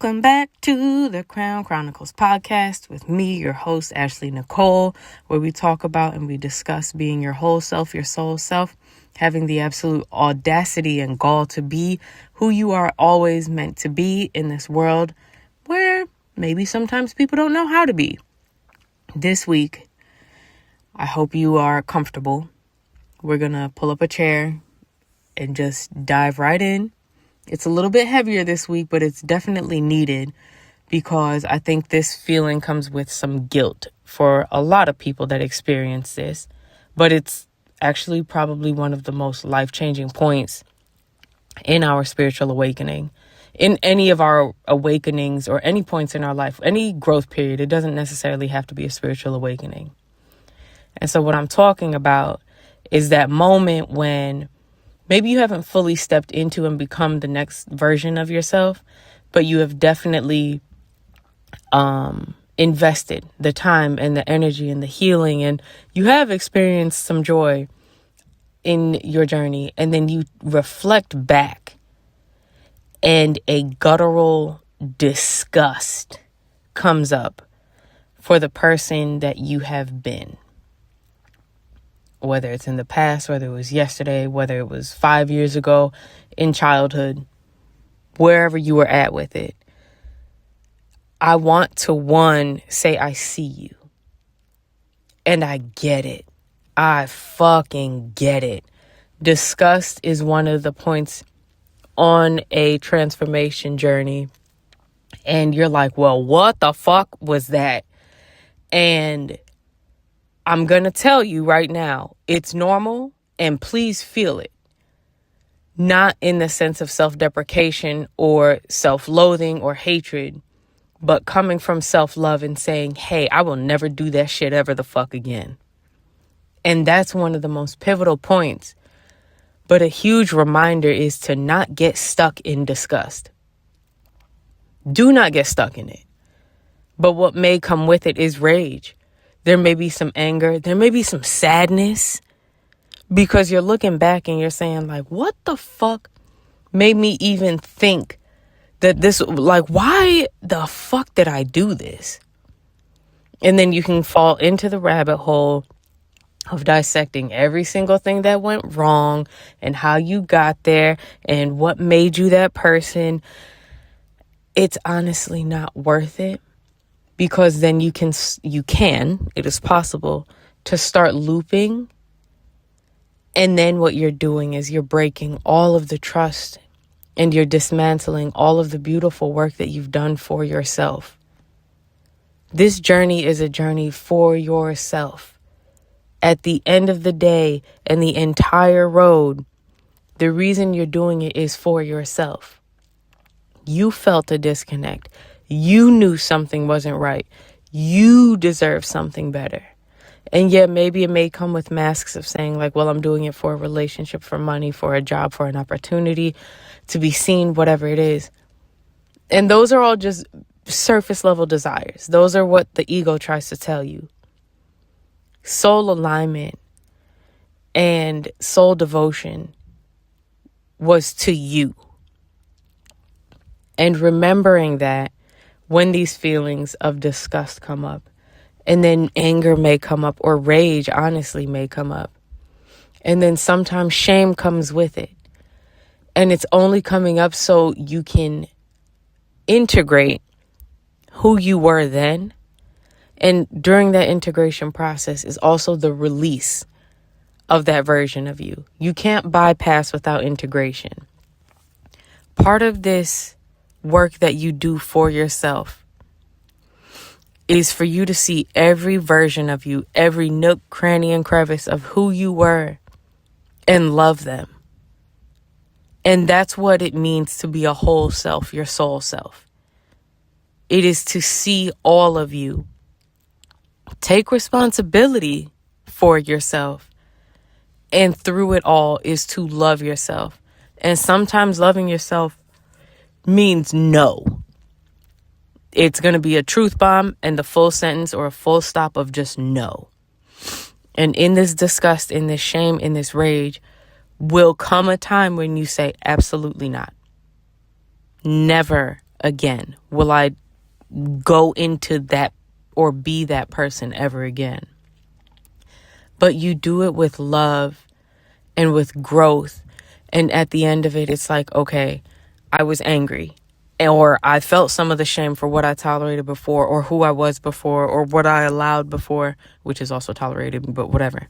Welcome back to the Crown Chronicles podcast with me, your host, Ashley Nicole, where we talk about and we discuss being your whole self, your soul self, having the absolute audacity and gall to be who you are always meant to be in this world where maybe sometimes people don't know how to be. This week, I hope you are comfortable. We're going to pull up a chair and just dive right in. It's a little bit heavier this week, but it's definitely needed because I think this feeling comes with some guilt for a lot of people that experience this. But it's actually probably one of the most life-changing points in our spiritual awakening. In any of our awakenings or any points in our life, any growth period, it doesn't necessarily have to be a spiritual awakening. And so what I'm talking about is that moment when maybe you haven't fully stepped into and become the next version of yourself, but you have definitely invested the time and the energy and the healing, and you have experienced some joy in your journey. And then you reflect back and a guttural disgust comes up for the person that you have been. Whether it's in the past, whether it was yesterday, whether it was 5 years ago in childhood, wherever you were at with it. I want to, one, say I see you. And I get it. I fucking get it. Disgust is one of the points on a transformation journey. And you're like, well, what the fuck was that? And I'm going to tell you right now, it's normal, and please feel it. Not in the sense of self-deprecation or self-loathing or hatred, but coming from self-love and saying, hey, I will never do that shit ever the fuck again. And that's one of the most pivotal points. But a huge reminder is to not get stuck in disgust. Do not get stuck in it. But what may come with it is rage. There may be some anger. There may be some sadness because you're looking back and you're saying, like, what the fuck made me even think that this, like, why the fuck did I do this? And then you can fall into the rabbit hole of dissecting every single thing that went wrong and how you got there and what made you that person. It's honestly not worth it. Because then it is possible to start looping. And then what you're doing is you're breaking all of the trust and you're dismantling all of the beautiful work that you've done for yourself. This journey is a journey for yourself. At the end of the day and the entire road, the reason you're doing it is for yourself. You felt a disconnect. You knew something wasn't right. You deserve something better. And yet maybe it may come with masks of saying like, well, I'm doing it for a relationship, for money, for a job, for an opportunity, to be seen, whatever it is. And those are all just surface level desires. Those are what the ego tries to tell you. Soul alignment and soul devotion was to you. And remembering that when these feelings of disgust come up, and then anger may come up, or rage honestly may come up. And then sometimes shame comes with it. And it's only coming up so you can integrate who you were then. And during that integration process is also the release of that version of you. You can't bypass without integration. Part of this work that you do for yourself is for you to see every version of you, every nook, cranny, and crevice of who you were, and love them. And that's what it means to be a whole self, your soul self. It is to see all of you. Take responsibility for yourself. And through it all is to love yourself. And sometimes loving yourself means no. It's going to be a truth bomb and the full sentence or a full stop of just no. And in this disgust, in this shame, in this rage, will come a time when you say absolutely not. Never, again? Will I go into that or be that person ever again? But you do it with love and with growth. And at the end of it, it's like, okay, I was angry, or I felt some of the shame for what I tolerated before, or who I was before, or what I allowed before, which is also tolerated, but whatever.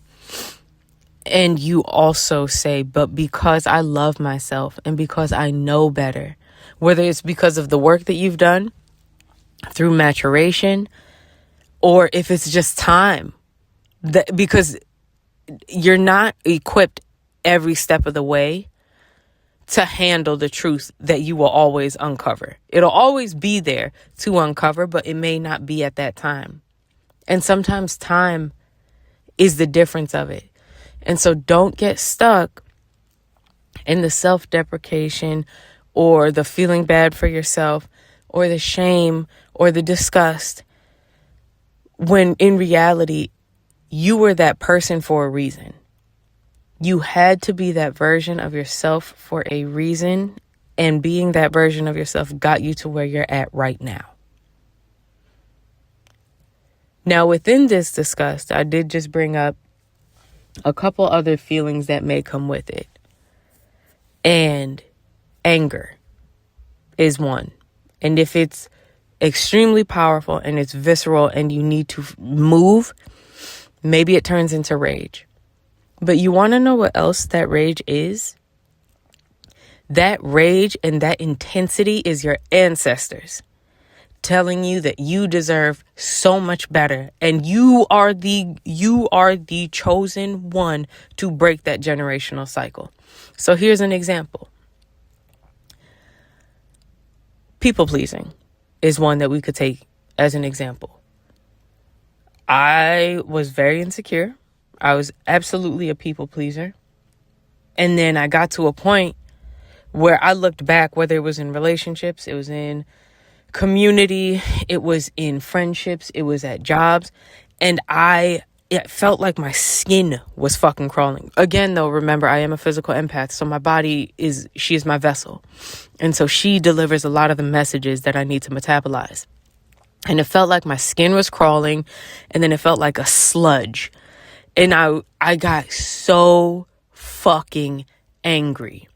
And you also say, but because I love myself and because I know better, whether it's because of the work that you've done through maturation, or if it's just time, because you're not equipped every step of the way to handle the truth that you will always uncover. It'll always be there to uncover, but it may not be at that time. And sometimes time is the difference of it. And so don't get stuck in the self-deprecation or the feeling bad for yourself or the shame or the disgust, when in reality, you were that person for a reason. You had to be that version of yourself for a reason, and being that version of yourself got you to where you're at right now. Now, within this disgust, I did just bring up a couple other feelings that may come with it. And anger is one. And if it's extremely powerful and it's visceral and you need to move, maybe it turns into rage. But you want to know what else that rage is? That rage and that intensity is your ancestors telling you that you deserve so much better, and you are the chosen one to break that generational cycle. So here's an example. People pleasing is one that we could take as an example. I was very insecure. I was absolutely a people pleaser. And then I got to a point where I looked back, whether it was in relationships, it was in community, it was in friendships, it was at jobs, and it felt like my skin was fucking crawling. Again, though, remember, I am a physical empath, so my body she is my vessel. And so she delivers a lot of the messages that I need to metabolize. And it felt like my skin was crawling, and then it felt like a sludge. And I got so fucking angry.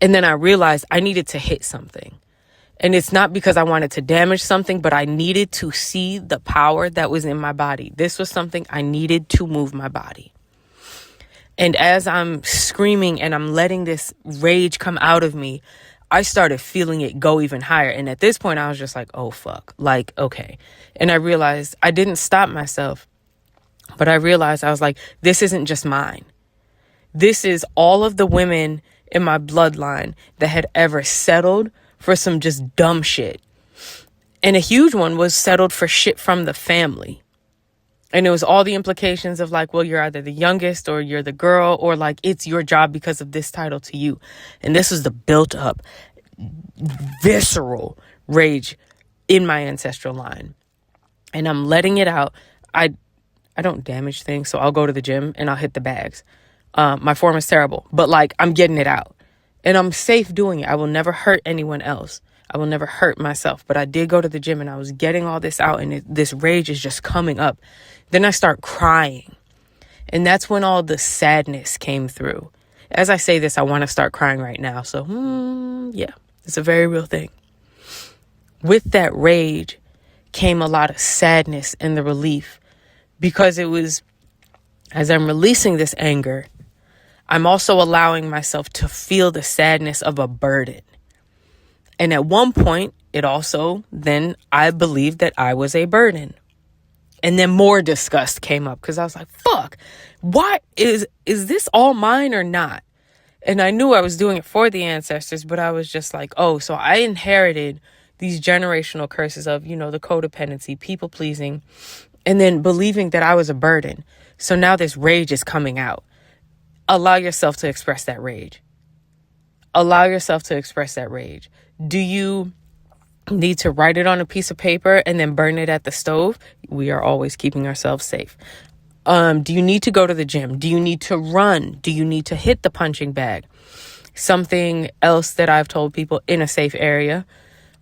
And then I realized I needed to hit something. And it's not because I wanted to damage something, but I needed to see the power that was in my body. This was something I needed to move my body. And as I'm screaming and I'm letting this rage come out of me, I started feeling it go even higher. And at this point, I was just like, oh, fuck. Like, okay. And I realized I didn't stop myself. But I realized I was like, this isn't just mine. This is all of the women in my bloodline that had ever settled for some just dumb shit. And a huge one was settled for shit from the family. And it was all the implications of like, well, you're either the youngest or you're the girl, or like it's your job because of this title to you. And this was the built up, visceral rage in my ancestral line. And I'm letting it out. I don't damage things, so I'll go to the gym and I'll hit the bags. My form is terrible, but like I'm getting it out. And I'm safe doing it. I will never hurt anyone else. I will never hurt myself. But I did go to the gym and I was getting all this out, and this rage is just coming up. Then I start crying. And that's when all the sadness came through. As I say this, I want to start crying right now. So, yeah, it's a very real thing. With that rage came a lot of sadness and the relief. Because it was, as I'm releasing this anger, I'm also allowing myself to feel the sadness of a burden. And at one point, then I believed that I was a burden. And then more disgust came up because I was like, fuck, what is this all mine or not? And I knew I was doing it for the ancestors, but I was just like, oh, so I inherited these generational curses of, the codependency, people pleasing, and then believing that I was a burden. So now this rage is coming out. Allow yourself to express that rage. Allow yourself to express that rage. Do you need to write it on a piece of paper and then burn it at the stove? We are always keeping ourselves safe. Do you need to go to the gym? Do you need to run? Do you need to hit the punching bag? Something else that I've told people in a safe area,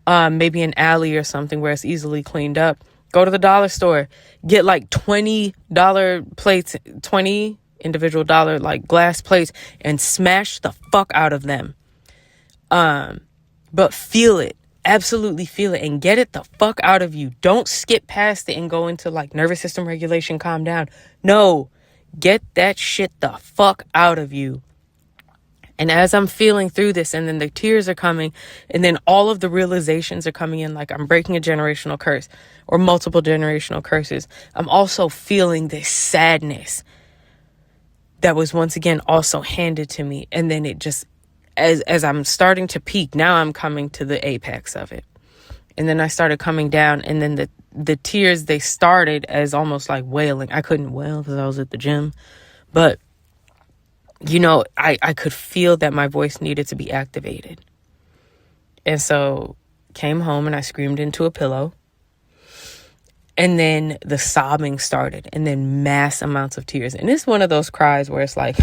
maybe an alley or something where it's easily cleaned up. Go to the dollar store, get like $20 plates, 20 individual dollar like glass plates, and smash the fuck out of them. But feel it, absolutely feel it, and get it the fuck out of you. Don't skip past it and go into like nervous system regulation, calm down. No, get that shit the fuck out of you. And as I'm feeling through this, and then the tears are coming, and then all of the realizations are coming in, like I'm breaking a generational curse or multiple generational curses, I'm also feeling this sadness that was once again also handed to me. And then it just, as I'm starting to peak, now I'm coming to the apex of it. And then I started coming down, and then the tears, they started as almost like wailing. I couldn't wail because I was at the gym, but you know, I could feel that my voice needed to be activated. And so came home and I screamed into a pillow. And then the sobbing started, and then mass amounts of tears. And it's one of those cries where it's like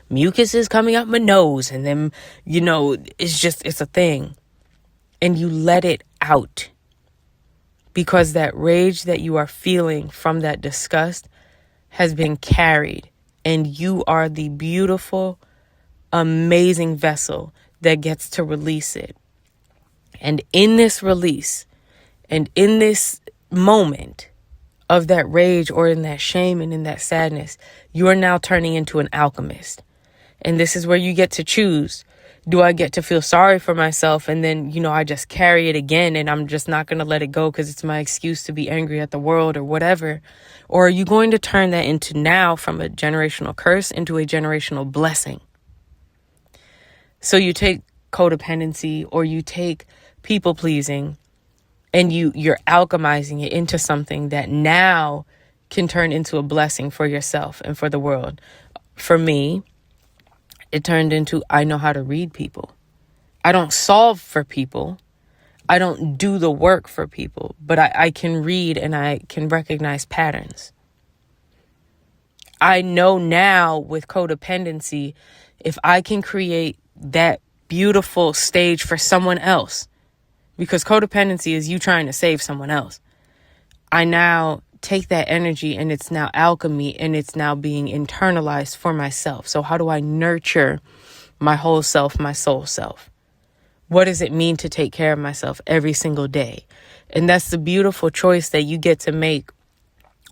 mucus is coming out my nose. And then, you know, it's a thing. And you let it out, because that rage that you are feeling from that disgust has been carried. And you are the beautiful, amazing vessel that gets to release it. And in this release, and in this moment of that rage, or in that shame and in that sadness, you are now turning into an alchemist. And this is where you get to choose. Do I get to feel sorry for myself, and then, you know, I just carry it again, and I'm just not going to let it go because it's my excuse to be angry at the world or whatever? Or are you going to turn that into, now from a generational curse, into a generational blessing? So you take codependency, or you take people pleasing, and you're alchemizing it into something that now can turn into a blessing for yourself and for the world. For me, it turned into, I know how to read people. I don't solve for people. I don't do the work for people, but I can read, and I can recognize patterns. I know now with codependency, if I can create that beautiful stage for someone else, because codependency is you trying to save someone else, I now take that energy, and it's now alchemy, and it's now being internalized for myself. So how do I nurture my whole self, my soul self? What does it mean to take care of myself every single day? And that's the beautiful choice that you get to make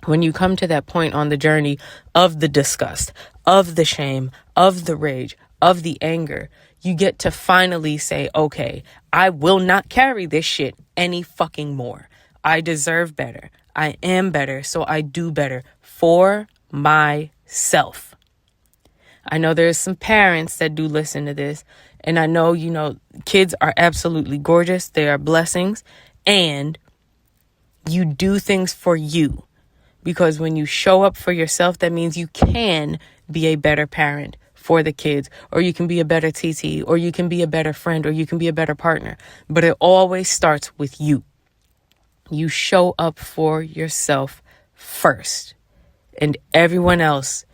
when you come to that point on the journey of the disgust, of the shame, of the rage, of the anger. You get to finally say, okay, I will not carry this shit any fucking more. I deserve better. I am better, so I do better for myself. I know there's some parents that do listen to this, and I know, you know, kids are absolutely gorgeous. They are blessings, and you do things for you, because when you show up for yourself, that means you can be a better parent for the kids, or you can be a better TT, or you can be a better friend, or you can be a better partner. But it always starts with you. You show up for yourself first, and everyone else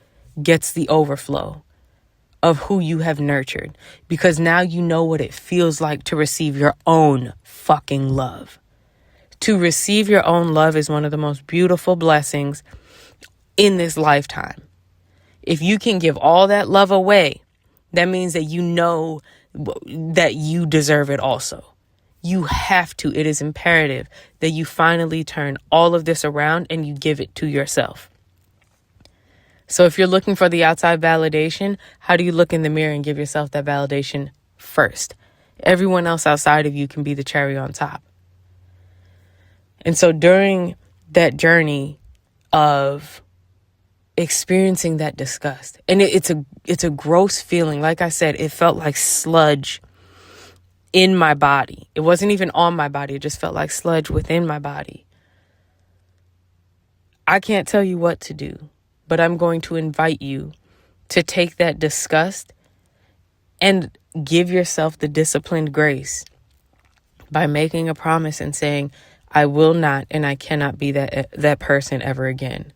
gets the overflow of who you have nurtured, because now you know what it feels like to receive your own fucking love. To receive your own love is one of the most beautiful blessings in this lifetime. If you can give all that love away, that means that you know that you deserve it also. You have to. It is imperative that you finally turn all of this around and you give it to yourself. So if you're looking for the outside validation, how do you look in the mirror and give yourself that validation first? Everyone else outside of you can be the cherry on top. And so during that journey of experiencing that disgust, and it's a gross feeling. Like I said, it felt like sludge in my body. It wasn't even on my body. It just felt like sludge within my body. I can't tell you what to do, but I'm going to invite you to take that disgust and give yourself the disciplined grace by making a promise and saying, I will not and I cannot be that person ever again.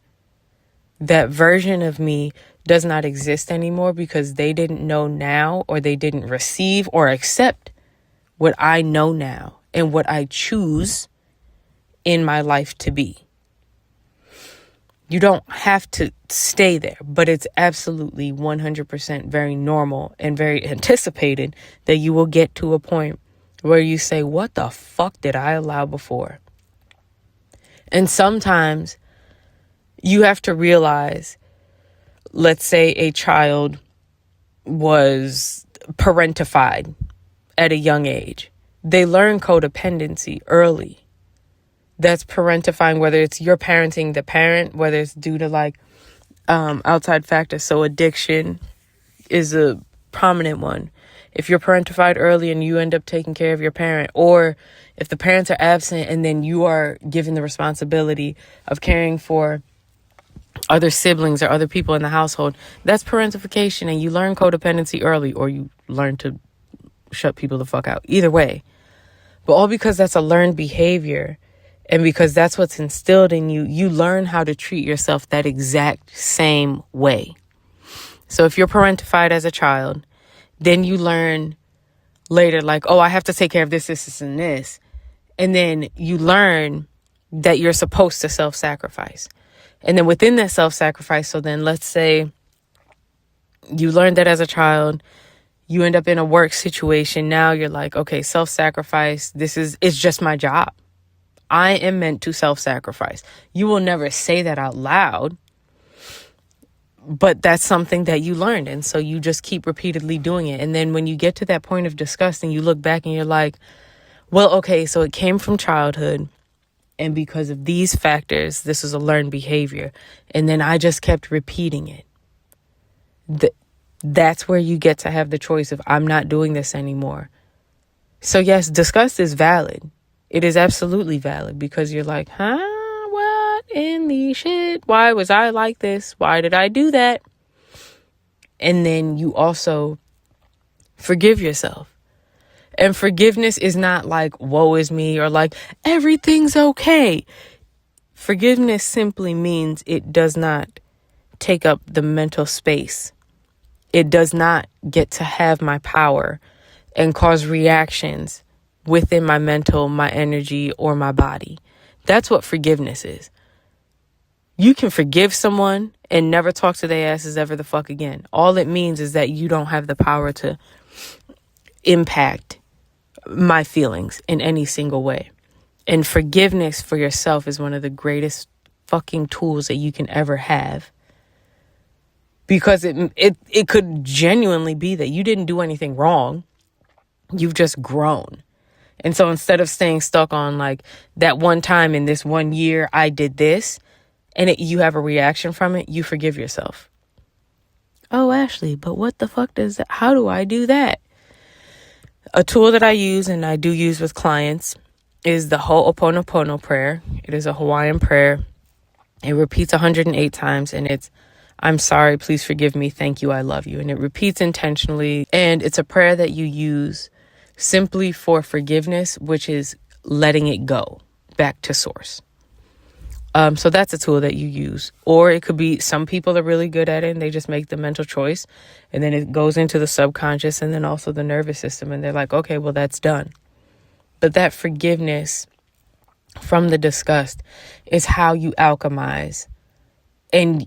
That version of me does not exist anymore because they didn't know now, or they didn't receive or accept what I know now. and what I choose in my life to be. You don't have to stay there, but it's absolutely 100% very normal and very anticipated that you will get to a point where you say, what the fuck did I allow before? And sometimes you have to realize, let's say a child was parentified at a young age. They learn codependency early. That's parentifying, whether it's you're parenting the parent, whether it's due to like outside factors. So addiction is a prominent one. If you're parentified early and you end up taking care of your parent, or if the parents are absent and then you are given the responsibility of caring for other siblings or other people in the household, that's parentification, and you learn codependency early, or you learn to shut people the fuck out. Either way. But all because that's a learned behavior. And because that's what's instilled in you, you learn how to treat yourself that exact same way. So if you're parentified as a child, then you learn later, like, oh, I have to take care of this, and this. And then you learn that you're supposed to self-sacrifice. And then within that self-sacrifice, so then let's say you learned that as a child, you end up in a work situation. Now you're like, okay, self-sacrifice, it's just my job. I am meant to self-sacrifice. You will never say that out loud, but that's something that you learned. And so you just keep repeatedly doing it. And then when you get to that point of disgust and you look back and you're like, well, okay, so it came from childhood. And because of these factors, this is a learned behavior. And then I just kept repeating it. That's where you get to have the choice of, I'm not doing this anymore. So yes, disgust is valid. It is absolutely valid, because you're like, what in the shit? Why was I like this? Why did I do that? And then you also forgive yourself. And forgiveness is not like, woe is me, or like, everything's okay. Forgiveness simply means it does not take up the mental space. It does not get to have my power and cause reactions within my mental, my energy, or my body. That's what forgiveness is. You can forgive someone and never talk to their asses ever the fuck again. All it means is that you don't have the power to impact my feelings in any single way. And forgiveness for yourself is one of the greatest fucking tools that you can ever have. Because it could genuinely be that you didn't do anything wrong. You've just grown. And so instead of staying stuck on like that one time in this 1 year, I did this, and you have a reaction from it, you forgive yourself. Oh, Ashley, but what the fuck how do I do that? A tool that I use, and I do use with clients, is the Ho'oponopono prayer. It is a Hawaiian prayer. It repeats 108 times, and it's, I'm sorry, please forgive me, thank you, I love you. And it repeats intentionally, and it's a prayer that you use simply for forgiveness, which is letting it go back to source. So that's a tool that you use. Or it could be, some people are really good at it and they just make the mental choice, and then it goes into the subconscious and then also the nervous system, and they're like, okay, well, that's done. But that forgiveness from the disgust is how you alchemize, and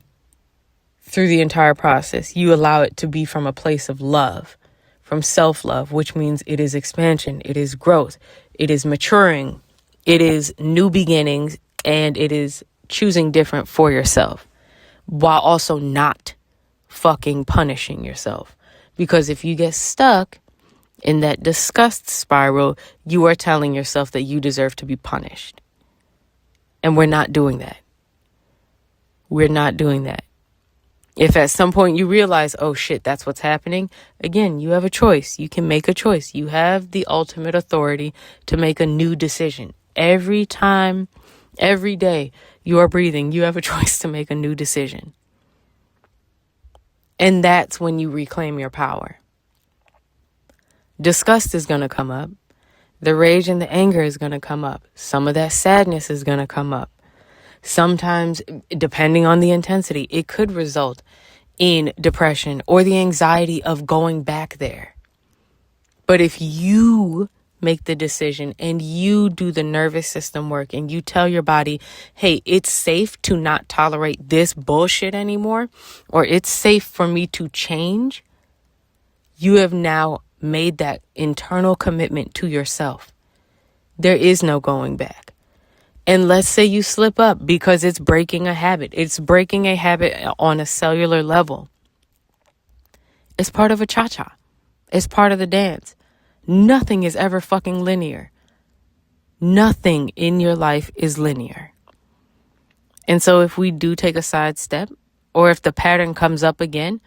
through the entire process, you allow it to be from a place of love, from self-love, which means it is expansion, it is growth, it is maturing, it is new beginnings, and it is choosing different for yourself, while also not fucking punishing yourself. Because if you get stuck in that disgust spiral, you are telling yourself that you deserve to be punished. And we're not doing that. We're not doing that. If at some point you realize, oh shit, that's what's happening, again, you have a choice. You can make a choice. You have the ultimate authority to make a new decision. Every time, every day you are breathing, you have a choice to make a new decision. And that's when you reclaim your power. Disgust is going to come up. The rage and the anger is going to come up. Some of that sadness is going to come up. Sometimes, depending on the intensity, it could result in depression or the anxiety of going back there. But if you make the decision and you do the nervous system work and you tell your body, hey, it's safe to not tolerate this bullshit anymore, or it's safe for me to change, you have now made that internal commitment to yourself. There is no going back. And let's say you slip up because it's breaking a habit. It's breaking a habit on a cellular level. It's part of a cha-cha. It's part of the dance. Nothing is ever fucking linear. Nothing in your life is linear. And so if we do take a side step, or if the pattern comes up again,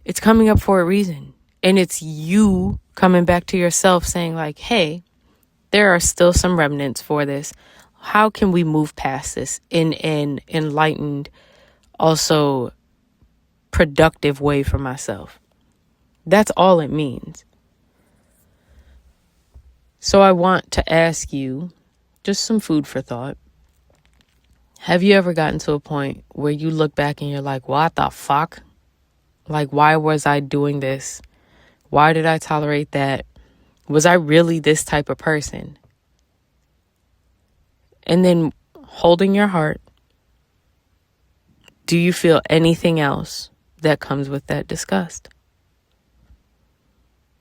it's coming up for a reason. And it's you coming back to yourself saying like, hey, there are still some remnants for this. How can we move past this in an enlightened, also productive way for myself? That's all it means. So I want to ask you just some food for thought. Have you ever gotten to a point where you look back and you're like, what the fuck? Like, why was I doing this? Why did I tolerate that? Was I really this type of person? And then holding your heart, do you feel anything else that comes with that disgust?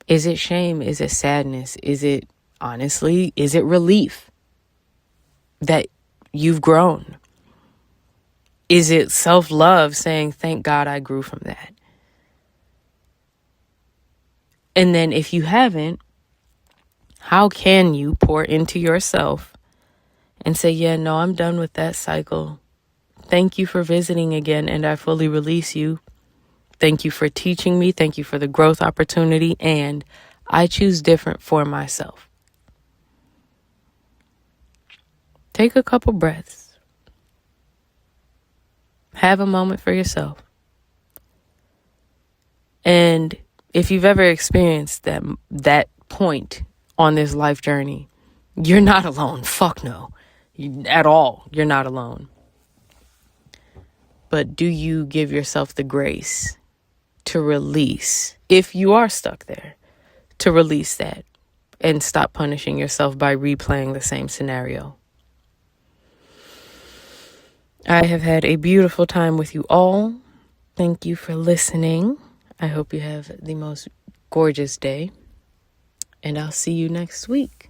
Is it shame? Is it sadness? Is it, honestly, is it relief that you've grown? Is it self-love saying, thank God I grew from that? And then if you haven't, how can you pour into yourself and say, yeah, no, I'm done with that cycle. Thank you for visiting again, and I fully release you. Thank you for teaching me. Thank you for the growth opportunity, and I choose different for myself. Take a couple breaths. Have a moment for yourself. And if you've ever experienced that point on this life journey, you're not alone. Fuck no. At all, you're not alone. But do you give yourself the grace to release, if you are stuck there, to release that and stop punishing yourself by replaying the same scenario? I have had a beautiful time with you all. Thank you for listening. I hope you have the most gorgeous day, and I'll see you next week.